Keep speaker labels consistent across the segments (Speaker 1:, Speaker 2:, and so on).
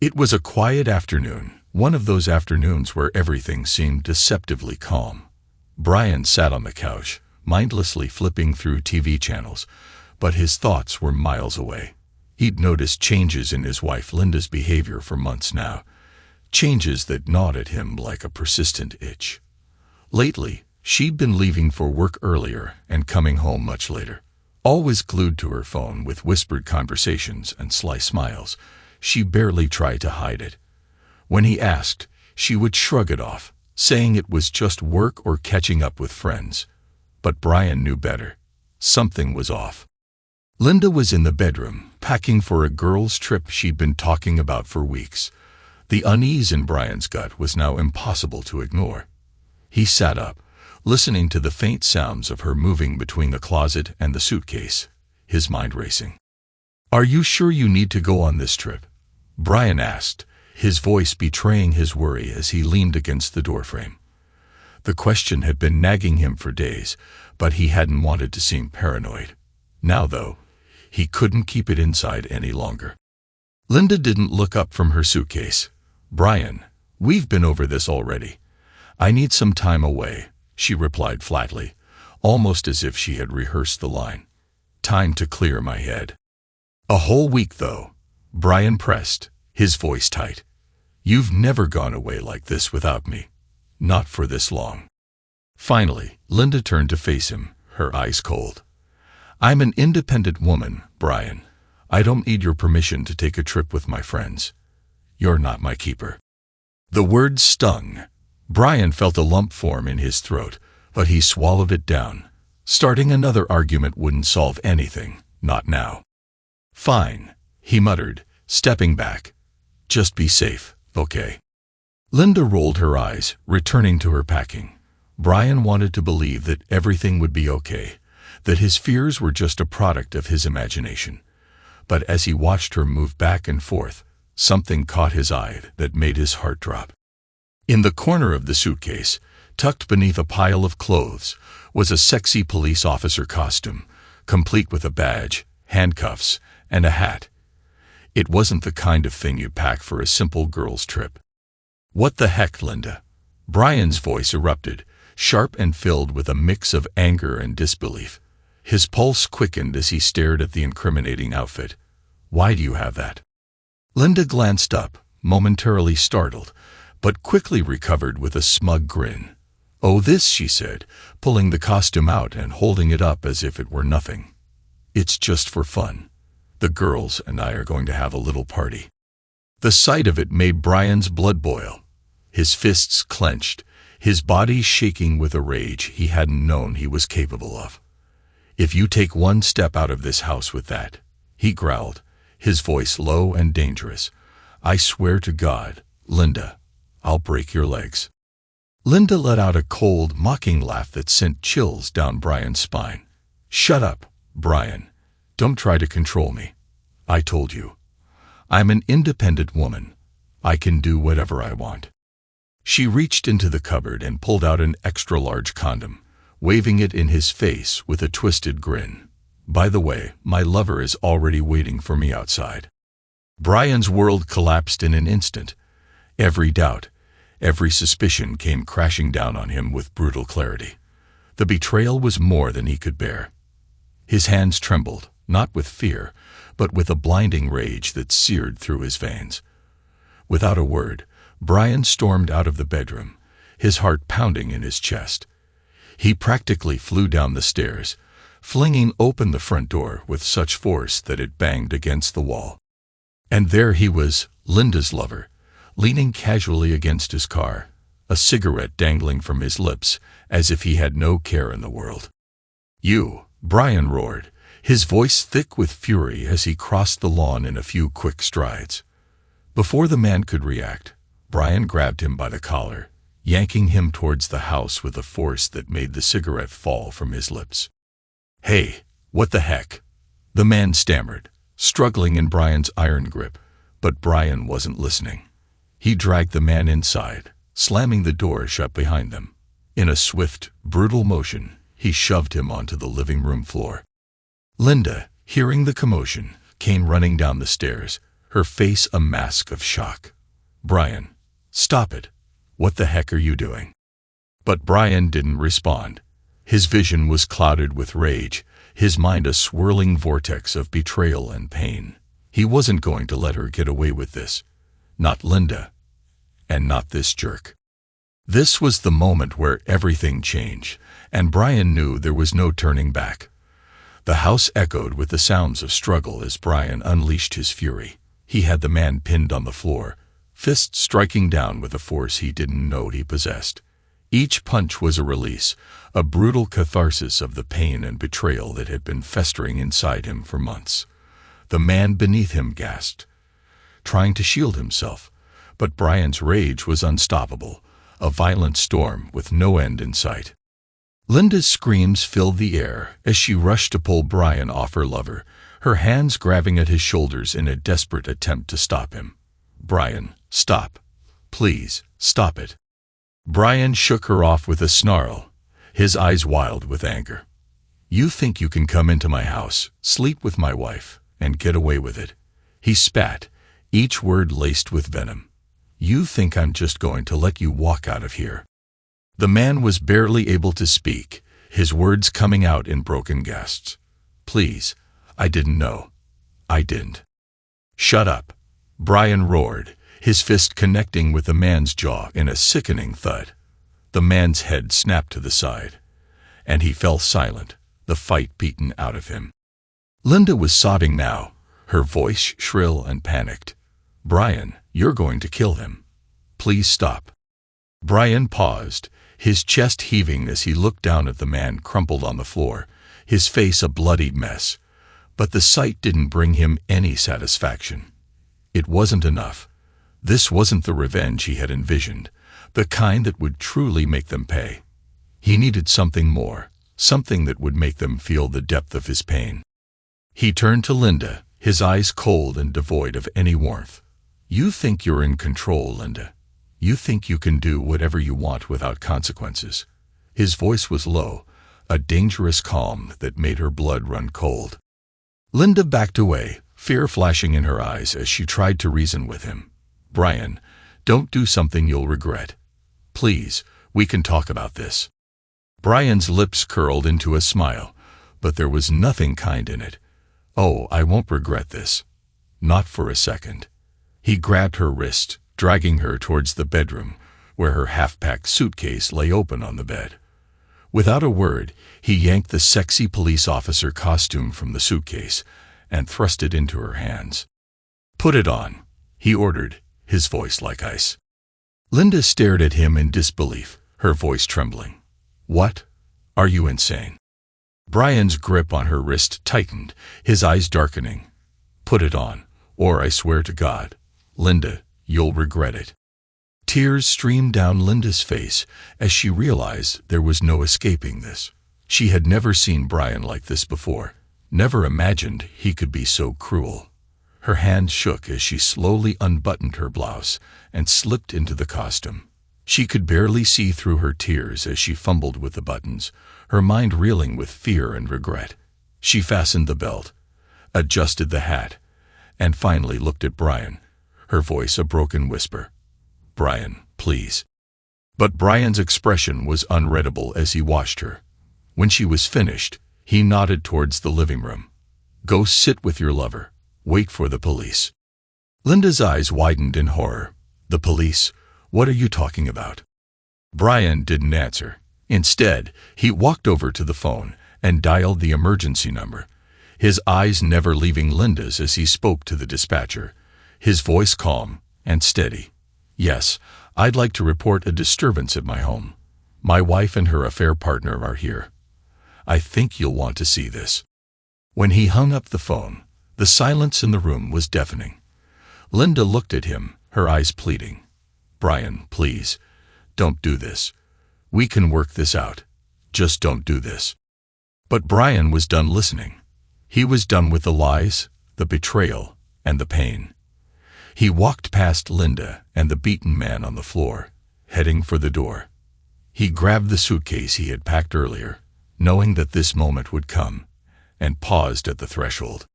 Speaker 1: It was a quiet afternoon, one of those afternoons where everything seemed deceptively calm. Brian sat on the couch, mindlessly flipping through TV channels, but his thoughts were miles away. He'd noticed changes in his wife Linda's behavior for months now, changes that gnawed at him like a persistent itch. Lately, she'd been leaving for work earlier and coming home much later. Always glued to her phone with whispered conversations and sly smiles, she barely tried to hide it. When he asked, she would shrug it off, saying it was just work or catching up with friends. But Brian knew better. Something was off. Linda was in the bedroom, packing for a girls' trip she'd been talking about for weeks. The unease in Brian's gut was now impossible to ignore. He sat up, listening to the faint sounds of her moving between the closet and the suitcase, his mind racing. "Are you sure you need to go on this trip?" Brian asked, his voice betraying his worry as he leaned against the doorframe. The question had been nagging him for days, but he hadn't wanted to seem paranoid. Now, though, he couldn't keep it inside any longer. Linda didn't look up from her suitcase. "Brian, we've been over this already. I need some time away," she replied flatly, almost as if she had rehearsed the line. "Time to clear my head." "A whole week, though," Brian pressed, his voice tight. "You've never gone away like this without me. Not for this long." Finally, Linda turned to face him, her eyes cold. "I'm an independent woman, Brian. I don't need your permission to take a trip with my friends. You're not my keeper." The words stung. Brian felt a lump form in his throat, but he swallowed it down. Starting another argument wouldn't solve anything, not now. "Fine," he muttered, stepping back. "Just be safe, okay?" Linda rolled her eyes, returning to her packing. Brian wanted to believe that everything would be okay, that his fears were just a product of his imagination. But as he watched her move back and forth, something caught his eye that made his heart drop. In the corner of the suitcase, tucked beneath a pile of clothes, was a sexy police officer costume, complete with a badge, handcuffs, and a hat. It wasn't the kind of thing you pack for a simple girls' trip. "What the heck, Linda?" Brian's voice erupted, sharp and filled with a mix of anger and disbelief. His pulse quickened as he stared at the incriminating outfit. "Why do you have that?" Linda glanced up, momentarily startled, but quickly recovered with a smug grin. "Oh, this," she said, pulling the costume out and holding it up as if it were nothing. "It's just for fun. The girls and I are going to have a little party." The sight of it made Brian's blood boil. His fists clenched, his body shaking with a rage he hadn't known he was capable of. "If you take one step out of this house with that," he growled, his voice low and dangerous, "I swear to God, Linda, I'll break your legs." Linda let out a cold, mocking laugh that sent chills down Brian's spine. "Shut up, Brian. Don't try to control me. I told you. I'm an independent woman. I can do whatever I want." She reached into the cupboard and pulled out an extra-large condom, waving it in his face with a twisted grin. "By the way, my lover is already waiting for me outside." Brian's world collapsed in an instant. Every doubt, every suspicion came crashing down on him with brutal clarity. The betrayal was more than he could bear. His hands trembled, not with fear, but with a blinding rage that seared through his veins. Without a word, Brian stormed out of the bedroom, his heart pounding in his chest. He practically flew down the stairs, flinging open the front door with such force that it banged against the wall. And there he was, Linda's lover, leaning casually against his car, a cigarette dangling from his lips as if he had no care in the world. "You," Brian roared, his voice thick with fury as he crossed the lawn in a few quick strides. Before the man could react, Brian grabbed him by the collar, yanking him towards the house with a force that made the cigarette fall from his lips. "Hey, what the heck?" the man stammered, struggling in Brian's iron grip, but Brian wasn't listening. He dragged the man inside, slamming the door shut behind them. In a swift, brutal motion, he shoved him onto the living room floor. Linda, hearing the commotion, came running down the stairs, her face a mask of shock. "Brian, stop it. What the heck are you doing?" But Brian didn't respond. His vision was clouded with rage, his mind a swirling vortex of betrayal and pain. He wasn't going to let her get away with this. Not Linda. And not this jerk. This was the moment where everything changed, and Brian knew there was no turning back. The house echoed with the sounds of struggle as Brian unleashed his fury. He had the man pinned on the floor, fists striking down with a force he didn't know he possessed. Each punch was a release, a brutal catharsis of the pain and betrayal that had been festering inside him for months. The man beneath him gasped, trying to shield himself, but Brian's rage was unstoppable, a violent storm with no end in sight. Linda's screams filled the air as she rushed to pull Brian off her lover, her hands grabbing at his shoulders in a desperate attempt to stop him. "Brian, stop. Please, stop it." Brian shook her off with a snarl, his eyes wild with anger. "You think you can come into my house, sleep with my wife, and get away with it?" He spat, each word laced with venom. "You think I'm just going to let you walk out of here?" The man was barely able to speak, his words coming out in broken gasps. "Please, I didn't know. I didn't." "Shut up," Brian roared, his fist connecting with the man's jaw in a sickening thud. The man's head snapped to the side, and he fell silent, the fight beaten out of him. Linda was sobbing now, her voice shrill and panicked. "Brian, you're going to kill him. Please stop." Brian paused, his chest heaving as he looked down at the man crumpled on the floor, his face a bloodied mess. But the sight didn't bring him any satisfaction. It wasn't enough. This wasn't the revenge he had envisioned, the kind that would truly make them pay. He needed something more, something that would make them feel the depth of his pain. He turned to Linda, his eyes cold and devoid of any warmth. "You think you're in control, Linda. You think you can do whatever you want without consequences." His voice was low, a dangerous calm that made her blood run cold. Linda backed away, fear flashing in her eyes as she tried to reason with him. "Brian, don't do something you'll regret. Please, we can talk about this." Brian's lips curled into a smile, but there was nothing kind in it. "Oh, I won't regret this. Not for a second." He grabbed her wrist, dragging her towards the bedroom, where her half-packed suitcase lay open on the bed. Without a word, he yanked the sexy police officer costume from the suitcase and thrust it into her hands. "Put it on," he ordered, his voice like ice. Linda stared at him in disbelief, her voice trembling. "What? Are you insane?" Brian's grip on her wrist tightened, his eyes darkening. "Put it on, or I swear to God, Linda, you'll regret it." Tears streamed down Linda's face as she realized there was no escaping this. She had never seen Brian like this before, never imagined he could be so cruel. Her hand shook as she slowly unbuttoned her blouse and slipped into the costume. She could barely see through her tears as she fumbled with the buttons, her mind reeling with fear and regret. She fastened the belt, adjusted the hat, and finally looked at Brian, her voice a broken whisper. "Brian, please." But Brian's expression was unreadable as he watched her. When she was finished, he nodded towards the living room. "Go sit with your lover. Wait for the police." Linda's eyes widened in horror. "The police? What are you talking about?" Brian didn't answer. Instead, he walked over to the phone and dialed the emergency number, his eyes never leaving Linda's as he spoke to the dispatcher, his voice calm and steady. "Yes, I'd like to report a disturbance at my home. My wife and her affair partner are here. I think you'll want to see this." When he hung up the phone, the silence in the room was deafening. Linda looked at him, her eyes pleading. "Brian, please, don't do this. We can work this out. Just don't do this." But Brian was done listening. He was done with the lies, the betrayal, and the pain. He walked past Linda and the beaten man on the floor, heading for the door. He grabbed the suitcase he had packed earlier, knowing that this moment would come, and paused at the threshold.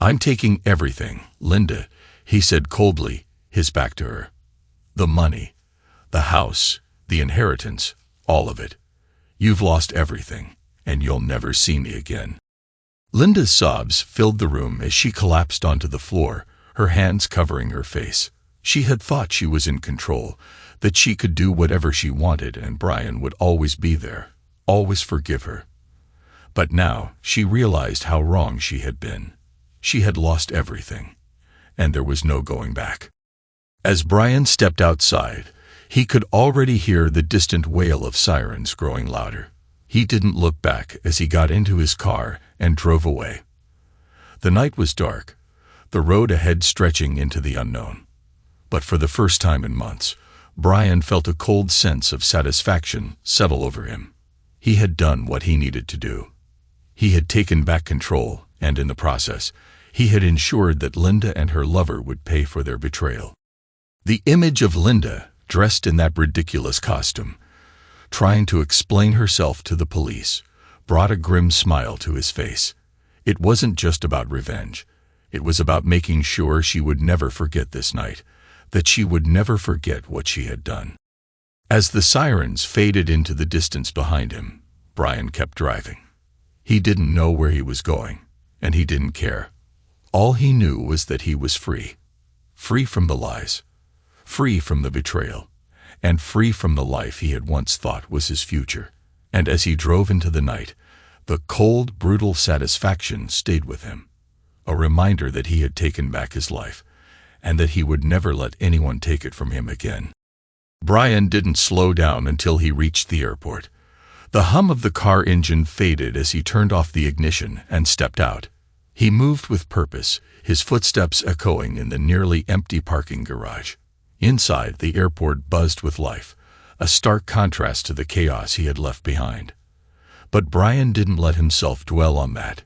Speaker 1: "I'm taking everything, Linda," he said coldly, his back to her. "The money, the house, the inheritance, all of it. You've lost everything, and you'll never see me again." Linda's sobs filled the room as she collapsed onto the floor, her hands covering her face. She had thought she was in control, that she could do whatever she wanted and Brian would always be there, always forgive her. But now she realized how wrong she had been. She had lost everything, and there was no going back. As Brian stepped outside, he could already hear the distant wail of sirens growing louder. He didn't look back as he got into his car and drove away. The night was dark, the road ahead stretching into the unknown. But for the first time in months, Brian felt a cold sense of satisfaction settle over him. He had done what he needed to do. He had taken back control, and in the process, he had ensured that Linda and her lover would pay for their betrayal. The image of Linda, dressed in that ridiculous costume, trying to explain herself to the police, brought a grim smile to his face. It wasn't just about revenge. It was about making sure she would never forget this night, that she would never forget what she had done. As the sirens faded into the distance behind him, Brian kept driving. He didn't know where he was going, and he didn't care. All he knew was that he was free. Free from the lies, free from the betrayal, and free from the life he had once thought was his future. And as he drove into the night, the cold, brutal satisfaction stayed with him, a reminder that he had taken back his life, and that he would never let anyone take it from him again. Brian didn't slow down until he reached the airport. The hum of the car engine faded as he turned off the ignition and stepped out. He moved with purpose, his footsteps echoing in the nearly empty parking garage. Inside, the airport buzzed with life, a stark contrast to the chaos he had left behind. But Brian didn't let himself dwell on that.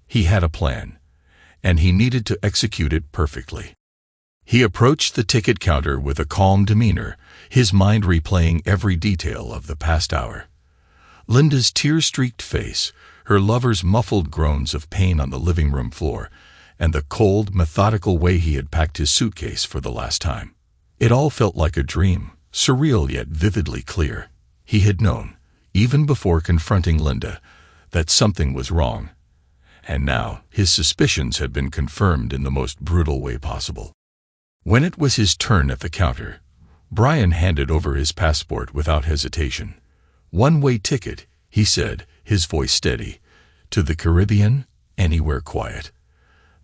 Speaker 1: He had a plan, and he needed to execute it perfectly. He approached the ticket counter with a calm demeanor, his mind replaying every detail of the past hour. Linda's tear-streaked face, her lover's muffled groans of pain on the living room floor, and the cold, methodical way he had packed his suitcase for the last time. It all felt like a dream, surreal yet vividly clear. He had known, even before confronting Linda, that something was wrong. And now, his suspicions had been confirmed in the most brutal way possible. When it was his turn at the counter, Brian handed over his passport without hesitation. "One-way ticket," he said, his voice steady. "To the Caribbean, anywhere quiet."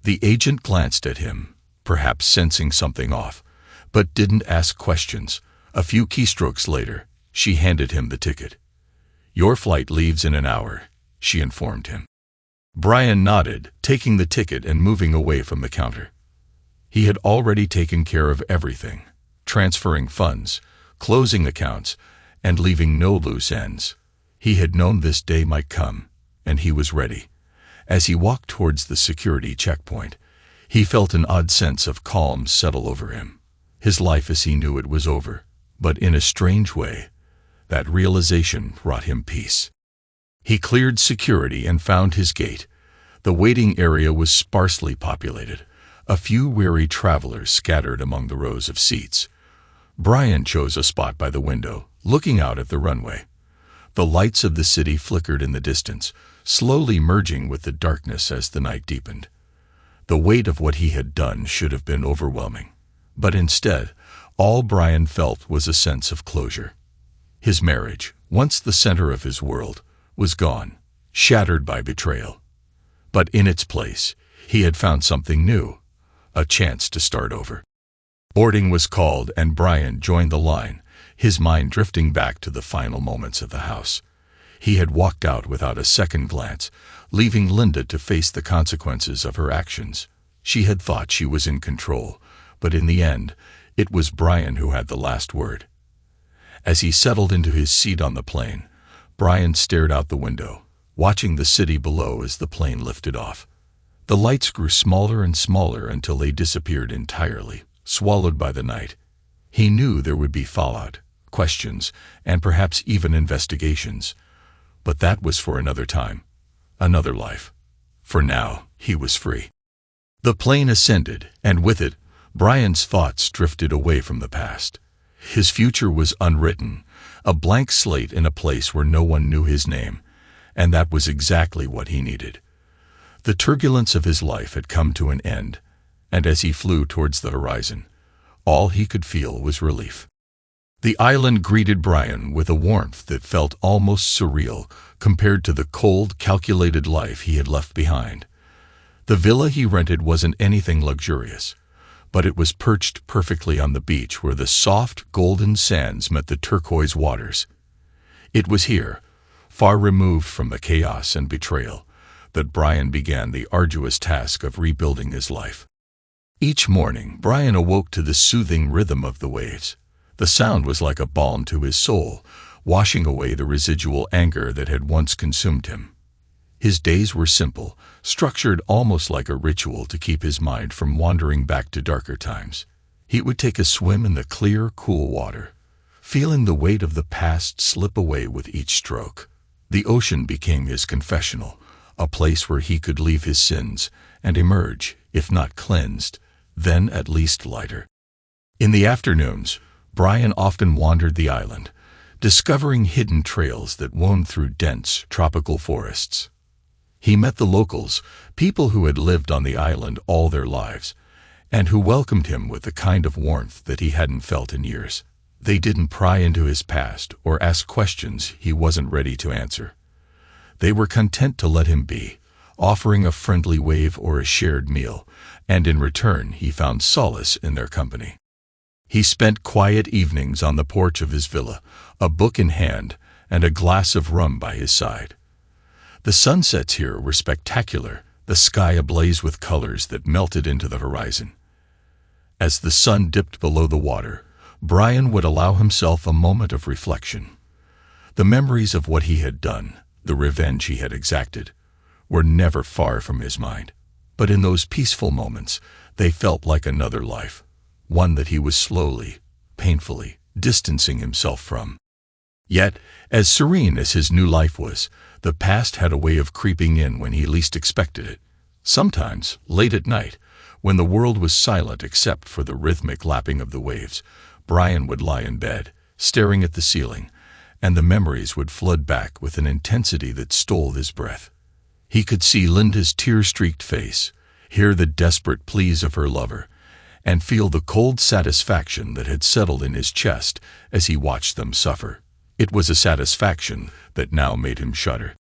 Speaker 1: The agent glanced at him, perhaps sensing something off, but didn't ask questions. A few keystrokes later, she handed him the ticket. "Your flight leaves in an hour," she informed him. Brian nodded, taking the ticket and moving away from the counter. He had already taken care of everything, transferring funds, closing accounts, and leaving no loose ends. He had known this day might come, and he was ready. As he walked towards the security checkpoint, he felt an odd sense of calm settle over him. His life as he knew it was over, but in a strange way, that realization brought him peace. He cleared security and found his gate. The waiting area was sparsely populated, a few weary travelers scattered among the rows of seats. Brian chose a spot by the window, looking out at the runway. The lights of the city flickered in the distance, slowly merging with the darkness as the night deepened. The weight of what he had done should have been overwhelming, but instead, all Brian felt was a sense of closure. His marriage, once the center of his world, was gone, shattered by betrayal. But in its place, he had found something new, a chance to start over. Boarding was called and Brian joined the line, his mind drifting back to the final moments of the house. He had walked out without a second glance, leaving Linda to face the consequences of her actions. She had thought she was in control, but in the end, it was Brian who had the last word. As he settled into his seat on the plane, Brian stared out the window, watching the city below as the plane lifted off. The lights grew smaller and smaller until they disappeared entirely, swallowed by the night. He knew there would be fallout, questions, and perhaps even investigations. But that was for another time, another life. For now, he was free. The plane ascended, and with it, Brian's thoughts drifted away from the past. His future was unwritten, a blank slate in a place where no one knew his name, and that was exactly what he needed. The turbulence of his life had come to an end, and as he flew towards the horizon, all he could feel was relief. The island greeted Brian with a warmth that felt almost surreal compared to the cold, calculated life he had left behind. The villa he rented wasn't anything luxurious, but it was perched perfectly on the beach where the soft, golden sands met the turquoise waters. It was here, far removed from the chaos and betrayal, that Brian began the arduous task of rebuilding his life. Each morning, Brian awoke to the soothing rhythm of the waves. The sound was like a balm to his soul, washing away the residual anger that had once consumed him. His days were simple, structured almost like a ritual to keep his mind from wandering back to darker times. He would take a swim in the clear, cool water, feeling the weight of the past slip away with each stroke. The ocean became his confessional, a place where he could leave his sins and emerge, if not cleansed, then at least lighter. In the afternoons, Brian often wandered the island, discovering hidden trails that wound through dense, tropical forests. He met the locals, people who had lived on the island all their lives, and who welcomed him with the kind of warmth that he hadn't felt in years. They didn't pry into his past or ask questions he wasn't ready to answer. They were content to let him be, offering a friendly wave or a shared meal, and in return he found solace in their company. He spent quiet evenings on the porch of his villa, a book in hand and a glass of rum by his side. The sunsets here were spectacular, the sky ablaze with colors that melted into the horizon. As the sun dipped below the water, Brian would allow himself a moment of reflection. The memories of what he had done, the revenge he had exacted, were never far from his mind. But in those peaceful moments, they felt like another life, one that he was slowly, painfully, distancing himself from. Yet, as serene as his new life was, the past had a way of creeping in when he least expected it. Sometimes, late at night, when the world was silent except for the rhythmic lapping of the waves, Brian would lie in bed, staring at the ceiling, and the memories would flood back with an intensity that stole his breath. He could see Linda's tear-streaked face, hear the desperate pleas of her lover, and feel the cold satisfaction that had settled in his chest as he watched them suffer. It was a satisfaction that now made him shudder.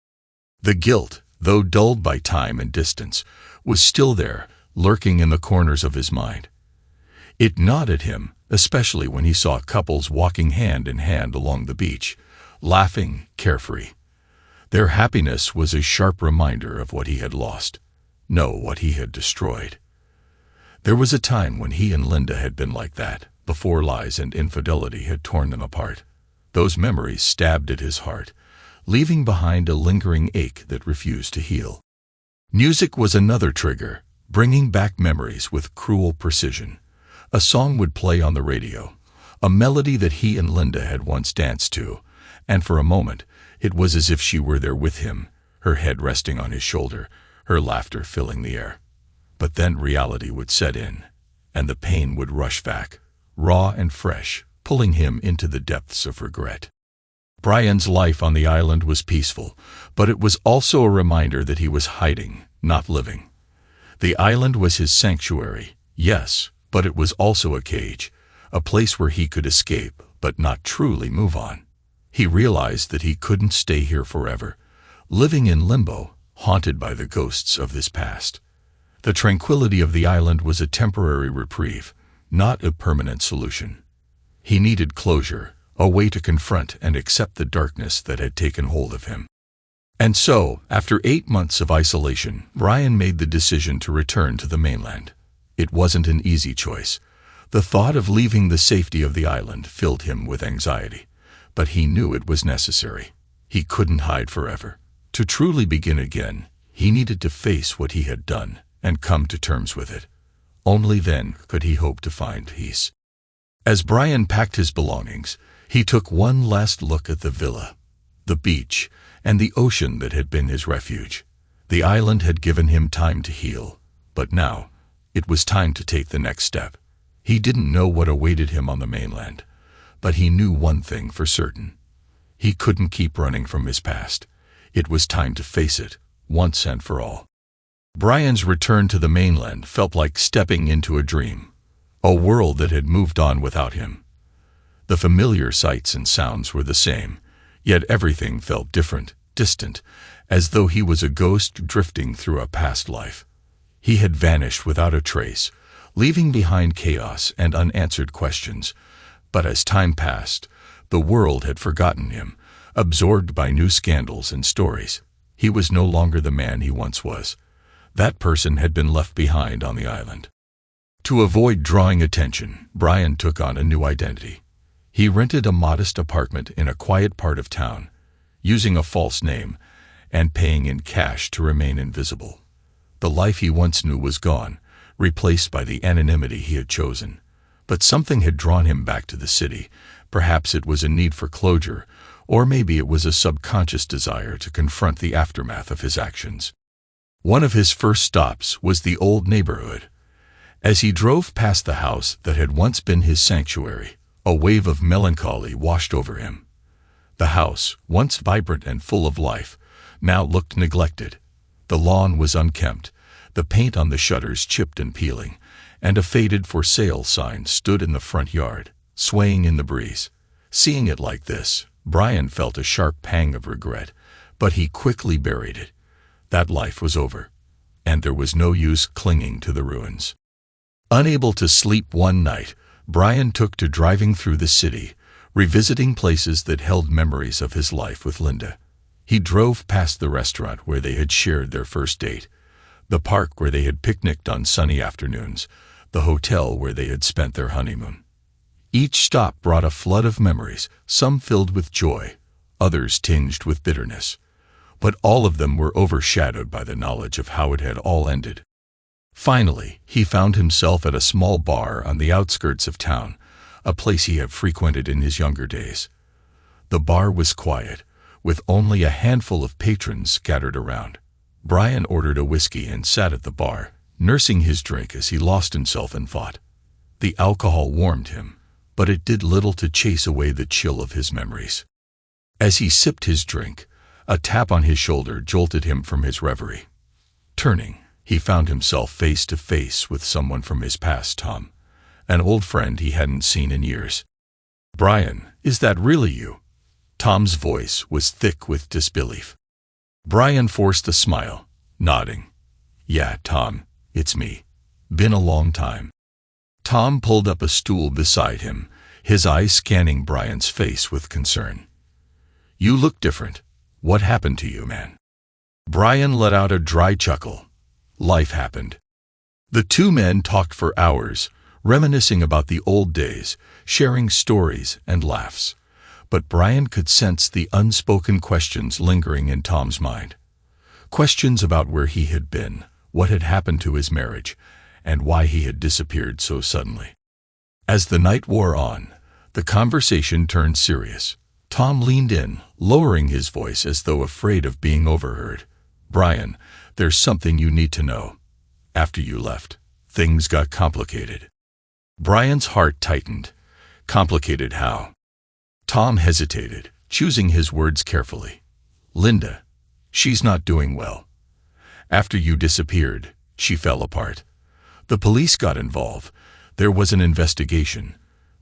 Speaker 1: The guilt, though dulled by time and distance, was still there, lurking in the corners of his mind. It gnawed at him, especially when he saw couples walking hand in hand along the beach, laughing, carefree. Their happiness was a sharp reminder of what he had lost, no, what he had destroyed. There was a time when he and Linda had been like that, before lies and infidelity had torn them apart. Those memories stabbed at his heart, leaving behind a lingering ache that refused to heal. Music was another trigger, bringing back memories with cruel precision. A song would play on the radio, a melody that he and Linda had once danced to, and for a moment it was as if she were there with him, her head resting on his shoulder, her laughter filling the air. But then reality would set in, and the pain would rush back, raw and fresh, pulling him into the depths of regret. Brian's life on the island was peaceful, but it was also a reminder that he was hiding, not living. The island was his sanctuary, yes, but it was also a cage, a place where he could escape, but not truly move on. He realized that he couldn't stay here forever, living in limbo, haunted by the ghosts of his past. The tranquility of the island was a temporary reprieve, not a permanent solution. He needed closure, a way to confront and accept the darkness that had taken hold of him. And so, after 8 months of isolation, Brian made the decision to return to the mainland. It wasn't an easy choice. The thought of leaving the safety of the island filled him with anxiety, but he knew it was necessary. He couldn't hide forever. To truly begin again, he needed to face what he had done and come to terms with it. Only then could he hope to find peace. As Brian packed his belongings, he took one last look at the villa, the beach, and the ocean that had been his refuge. The island had given him time to heal, but now it was time to take the next step. He didn't know what awaited him on the mainland, but he knew one thing for certain. He couldn't keep running from his past. It was time to face it, once and for all. Brian's return to the mainland felt like stepping into a dream, a world that had moved on without him. The familiar sights and sounds were the same, yet everything felt different, distant, as though he was a ghost drifting through a past life. He had vanished without a trace, leaving behind chaos and unanswered questions. But as time passed, the world had forgotten him, absorbed by new scandals and stories. He was no longer the man he once was. That person had been left behind on the island. To avoid drawing attention, Brian took on a new identity. He rented a modest apartment in a quiet part of town, using a false name and paying in cash to remain invisible. The life he once knew was gone, replaced by the anonymity he had chosen. But something had drawn him back to the city. Perhaps it was a need for closure, or maybe it was a subconscious desire to confront the aftermath of his actions. One of his first stops was the old neighborhood. As he drove past the house that had once been his sanctuary, a wave of melancholy washed over him. The house, once vibrant and full of life, now looked neglected. The lawn was unkempt, the paint on the shutters chipped and peeling, and a faded for sale sign stood in the front yard, swaying in the breeze. Seeing it like this, Brian felt a sharp pang of regret, but he quickly buried it. That life was over, and there was no use clinging to the ruins. Unable to sleep one night, Brian took to driving through the city, revisiting places that held memories of his life with Linda. He drove past the restaurant where they had shared their first date, the park where they had picnicked on sunny afternoons, the hotel where they had spent their honeymoon. Each stop brought a flood of memories, some filled with joy, others tinged with bitterness. But all of them were overshadowed by the knowledge of how it had all ended. Finally, he found himself at a small bar on the outskirts of town, a place he had frequented in his younger days. The bar was quiet, with only a handful of patrons scattered around. Brian ordered a whiskey and sat at the bar, nursing his drink as he lost himself in thought. The alcohol warmed him, but it did little to chase away the chill of his memories. As he sipped his drink, a tap on his shoulder jolted him from his reverie. Turning, he found himself face to face with someone from his past, Tom, an old friend he hadn't seen in years. "Brian, is that really you?" Tom's voice was thick with disbelief. Brian forced a smile, nodding. "Yeah, Tom, it's me. Been a long time." Tom pulled up a stool beside him, his eyes scanning Brian's face with concern. "You look different. What happened to you, man?" Brian let out a dry chuckle. Life happened. The two men talked for hours, reminiscing about the old days, sharing stories and laughs. But Brian could sense the unspoken questions lingering in Tom's mind. Questions about where he had been, what had happened to his marriage, and why he had disappeared so suddenly. As the night wore on, the conversation turned serious. Tom leaned in, lowering his voice as though afraid of being overheard. "Brian, there's something you need to know. After you left, things got complicated." Brian's heart tightened. Complicated how? Tom hesitated, choosing his words carefully. "Linda, she's not doing well. After you disappeared, she fell apart. The police got involved. There was an investigation,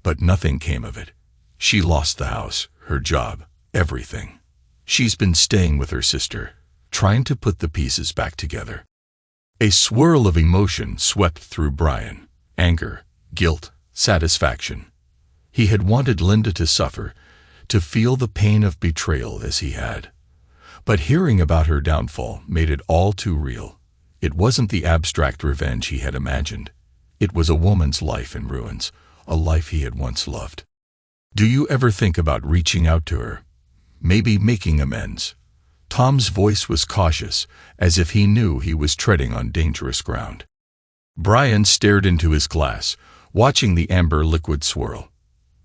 Speaker 1: but nothing came of it. She lost the house, her job, everything. She's been staying with her sister, trying to put the pieces back together." A swirl of emotion swept through Brian. Anger, guilt, satisfaction. He had wanted Linda to suffer, to feel the pain of betrayal as he had. But hearing about her downfall made it all too real. It wasn't the abstract revenge he had imagined. It was a woman's life in ruins, a life he had once loved. "Do you ever think about reaching out to her? Maybe making amends?" Tom's voice was cautious, as if he knew he was treading on dangerous ground. Brian stared into his glass, watching the amber liquid swirl.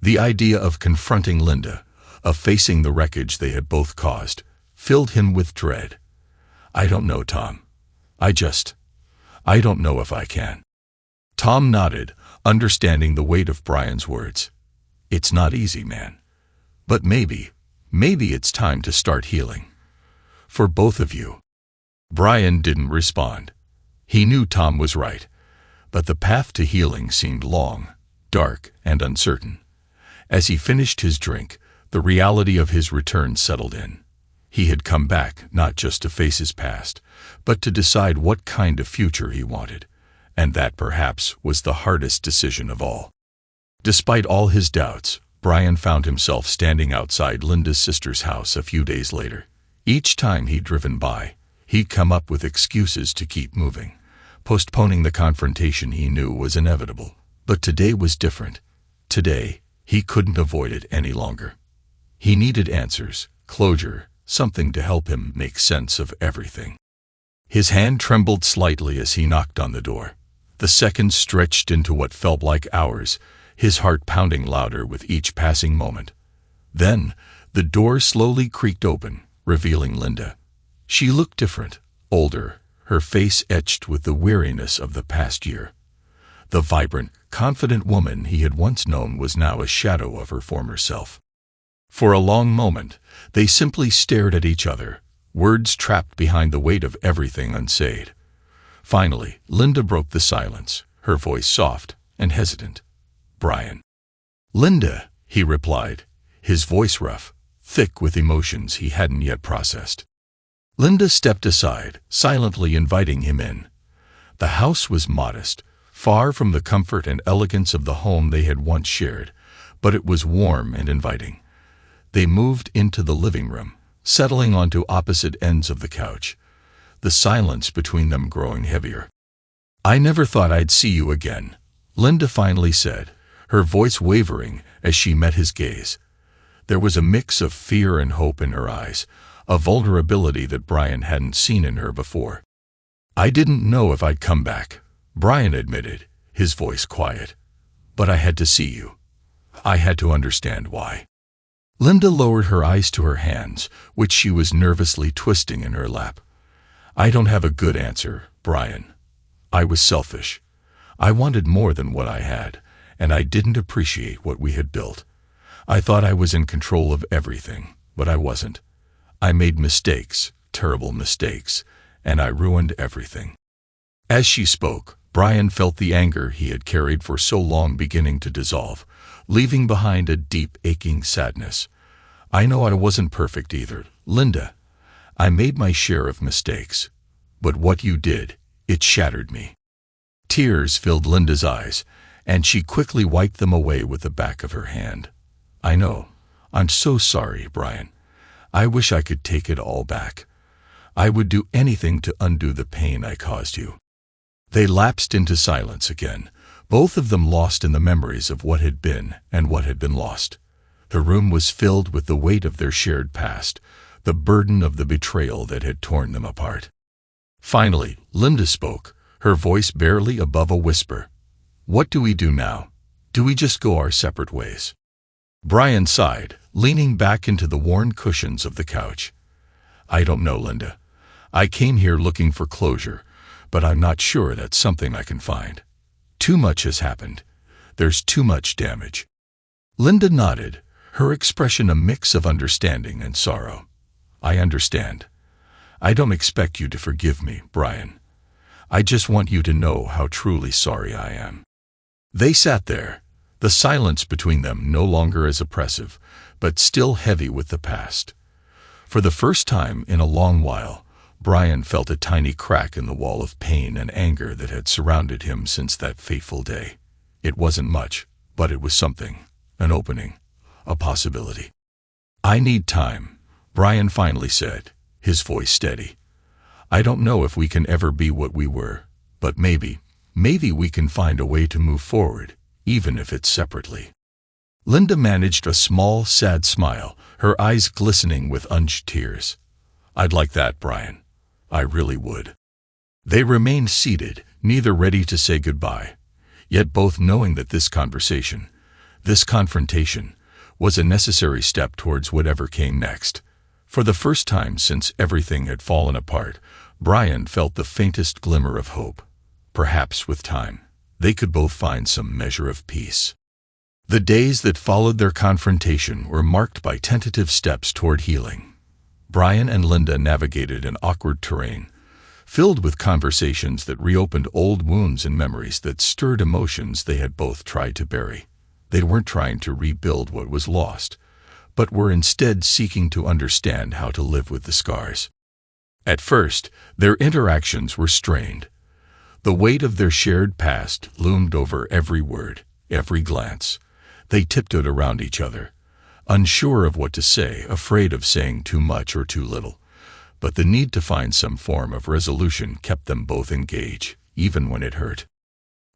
Speaker 1: The idea of confronting Linda, of facing the wreckage they had both caused, filled him with dread. "I don't know, Tom. I don't know if I can." Tom nodded, understanding the weight of Brian's words. "It's not easy, man. But maybe it's time to start healing. For both of you." Brian didn't respond. He knew Tom was right, but the path to healing seemed long, dark, and uncertain. As he finished his drink, the reality of his return settled in. He had come back not just to face his past, but to decide what kind of future he wanted, and that perhaps was the hardest decision of all. Despite all his doubts, Brian found himself standing outside Linda's sister's house a few days later. Each time he'd driven by, he'd come up with excuses to keep moving, postponing the confrontation he knew was inevitable. But today was different. Today, he couldn't avoid it any longer. He needed answers, closure, something to help him make sense of everything. His hand trembled slightly as he knocked on the door. The seconds stretched into what felt like hours, his heart pounding louder with each passing moment. Then, the door slowly creaked open, revealing Linda. She looked different, older, her face etched with the weariness of the past year. The vibrant, confident woman he had once known was now a shadow of her former self. For a long moment, they simply stared at each other, words trapped behind the weight of everything unsaid. Finally, Linda broke the silence, her voice soft and hesitant. "Brian." "Linda," he replied, his voice rough, thick with emotions he hadn't yet processed. Linda stepped aside, silently inviting him in. The house was modest, far from the comfort and elegance of the home they had once shared, but it was warm and inviting. They moved into the living room, settling onto opposite ends of the couch, the silence between them growing heavier. "I never thought I'd see you again," Linda finally said, her voice wavering as she met his gaze. There was a mix of fear and hope in her eyes, a vulnerability that Brian hadn't seen in her before. "I didn't know if I'd come back," Brian admitted, his voice quiet. "But I had to see you. I had to understand why." Linda lowered her eyes to her hands, which she was nervously twisting in her lap. "I don't have a good answer, Brian. I was selfish. I wanted more than what I had, and I didn't appreciate what we had built. I thought I was in control of everything, but I wasn't. I made mistakes, terrible mistakes, and I ruined everything." As she spoke, Brian felt the anger he had carried for so long beginning to dissolve, leaving behind a deep, aching sadness. "I know I wasn't perfect either, Linda. I made my share of mistakes. But what you did, it shattered me." Tears filled Linda's eyes, and she quickly wiped them away with the back of her hand. "I know. I'm so sorry, Brian. I wish I could take it all back. I would do anything to undo the pain I caused you." They lapsed into silence again, both of them lost in the memories of what had been and what had been lost. The room was filled with the weight of their shared past, the burden of the betrayal that had torn them apart. Finally, Linda spoke, her voice barely above a whisper. "What do we do now? Do we just go our separate ways?" Brian sighed, leaning back into the worn cushions of the couch. "I don't know, Linda. I came here looking for closure, but I'm not sure that's something I can find. Too much has happened. There's too much damage." Linda nodded, her expression a mix of understanding and sorrow. "I understand. I don't expect you to forgive me, Brian. I just want you to know how truly sorry I am." They sat there, the silence between them no longer as oppressive, but still heavy with the past. For the first time in a long while, Brian felt a tiny crack in the wall of pain and anger that had surrounded him since that fateful day. It wasn't much, but it was something, an opening, a possibility. "I need time," Brian finally said, his voice steady. "I don't know if we can ever be what we were, but maybe we can find a way to move forward, even if it's separately." Linda managed a small, sad smile, her eyes glistening with unshed tears. "I'd like that, Brian. I really would." They remained seated, neither ready to say goodbye, yet both knowing that this conversation, this confrontation, was a necessary step towards whatever came next. For the first time since everything had fallen apart, Brian felt the faintest glimmer of hope. Perhaps with time, they could both find some measure of peace. The days that followed their confrontation were marked by tentative steps toward healing. Brian and Linda navigated an awkward terrain, filled with conversations that reopened old wounds and memories that stirred emotions they had both tried to bury. They weren't trying to rebuild what was lost, but were instead seeking to understand how to live with the scars. At first, their interactions were strained. The weight of their shared past loomed over every word, every glance. They tiptoed around each other, unsure of what to say, afraid of saying too much or too little. But the need to find some form of resolution kept them both engaged, even when it hurt.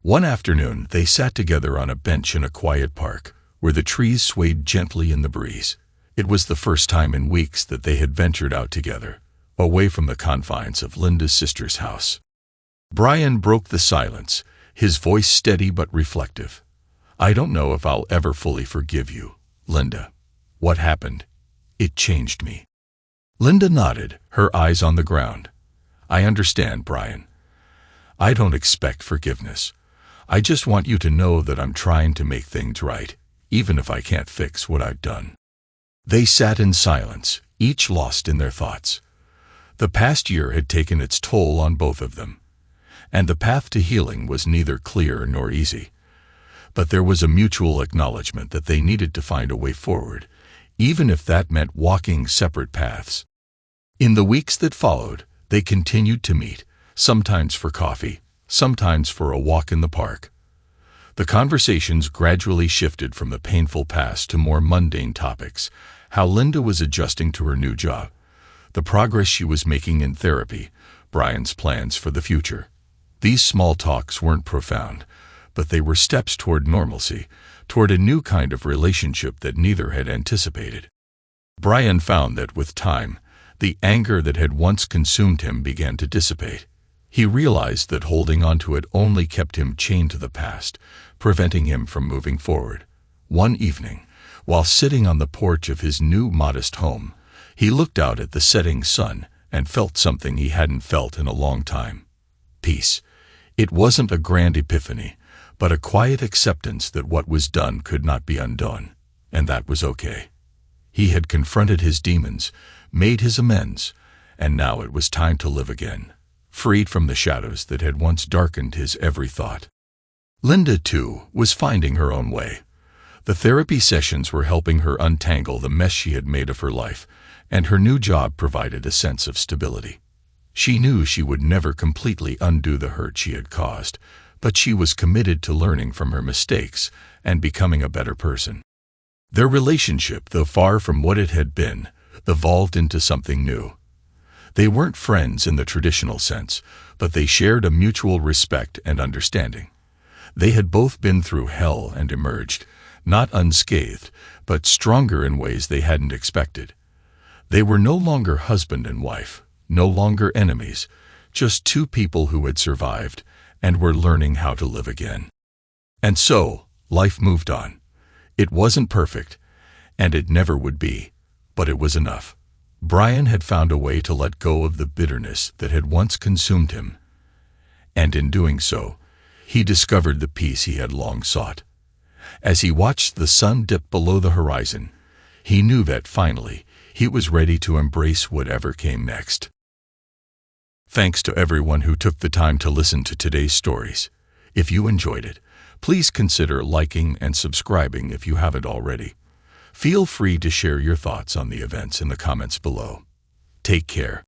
Speaker 1: One afternoon, they sat together on a bench in a quiet park, where the trees swayed gently in the breeze. It was the first time in weeks that they had ventured out together, away from the confines of Linda's sister's house. Brian broke the silence, his voice steady but reflective. "I don't know if I'll ever fully forgive you, Linda. What happened? It changed me." Linda nodded, her eyes on the ground. "I understand, Brian. I don't expect forgiveness. I just want you to know that I'm trying to make things right, even if I can't fix what I've done." They sat in silence, each lost in their thoughts. The past year had taken its toll on both of them, and the path to healing was neither clear nor easy. But there was a mutual acknowledgement that they needed to find a way forward, even if that meant walking separate paths. In the weeks that followed, they continued to meet, sometimes for coffee, sometimes for a walk in the park. The conversations gradually shifted from the painful past to more mundane topics: how Linda was adjusting to her new job, the progress she was making in therapy, Brian's plans for the future. These small talks weren't profound, but they were steps toward normalcy, toward a new kind of relationship that neither had anticipated. Brian found that with time, the anger that had once consumed him began to dissipate. He realized that holding on to it only kept him chained to the past, preventing him from moving forward. One evening, while sitting on the porch of his new modest home, he looked out at the setting sun and felt something he hadn't felt in a long time: peace. It wasn't a grand epiphany, but a quiet acceptance that what was done could not be undone, and that was okay. He had confronted his demons, made his amends, and now it was time to live again, freed from the shadows that had once darkened his every thought. Linda, too, was finding her own way. The therapy sessions were helping her untangle the mess she had made of her life, and her new job provided a sense of stability. She knew she would never completely undo the hurt she had caused, but she was committed to learning from her mistakes and becoming a better person. Their relationship, though far from what it had been, evolved into something new. They weren't friends in the traditional sense, but they shared a mutual respect and understanding. They had both been through hell and emerged, not unscathed, but stronger in ways they hadn't expected. They were no longer husband and wife, no longer enemies, just two people who had survived and were learning how to live again. And so, life moved on. It wasn't perfect, and it never would be, but it was enough. Brian had found a way to let go of the bitterness that had once consumed him, and in doing so, he discovered the peace he had long sought. As he watched the sun dip below the horizon, he knew that finally he was ready to embrace whatever came next. Thanks to everyone who took the time to listen to today's stories. If you enjoyed it, please consider liking and subscribing if you haven't already. Feel free to share your thoughts on the events in the comments below. Take care.